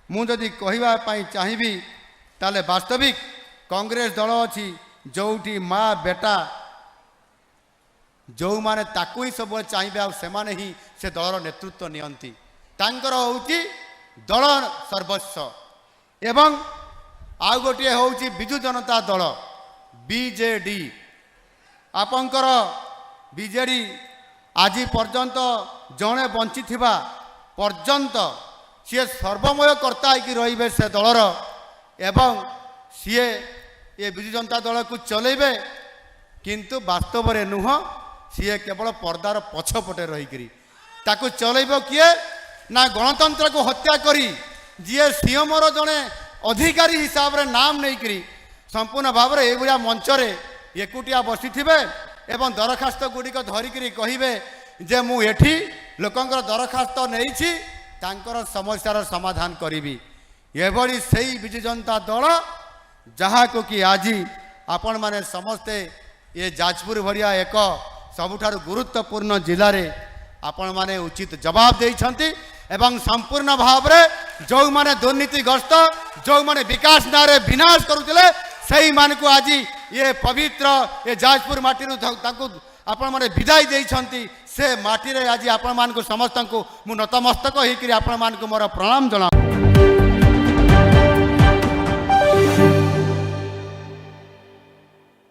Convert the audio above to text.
मुझे कहवाई चाहिए ताले वास्तविक कांग्रेस दल अच्छी जोटी माँ बेटा जो मैंने ही सब चाहिए आने ही से दलर नेतृत्व नियंती तांकर होउची दल सर्वस्व एवं आउ गोटे होउची बिजु जनता दल बीजेडी आपंकर बीजेडी आज पर्यंत जड़े बंची थिबा पर्यंत सी सर्वमय कर्ता होगी रे से दलर एवं सी ये बिजु जनता दल को चलेबे किंतु वास्तव में नुह सी केवल पर्दार पछपटे रहीकि ताकू चलेब किए ना गणतंत्र को हत्या करी जी सीएमर जड़े अधिकारी हिसाब रे नाम नहीं करी संपूर्ण भाव में यह मंच रे एकुटिया बसी थे एवं दरखास्त गुड़िक धरिकी कहे जे मु एठी लोकंकर दरखास्त नहीं तांकर समस्यार समाधान करी एभली से बिजु जनता दल जहाँ को कि आज आपण माने समस्ते ये जाजपुर भरिया एक सबुठारु गुरुत्वपूर्ण जिले में आपण माने उचित जवाब देइछंती एवं संपूर्ण भाव में जो माने दुर्नीतिग्रस्त जो माने विकास नारे विनाश करुले सही मान को आज ये पवित्र ये जाजपुर माटी आपण माने विदाई देइछंती से माटी रे आज आपण मान को समस्त को मु नतमस्तक होकर आपण मान को मोर प्रणाम जना।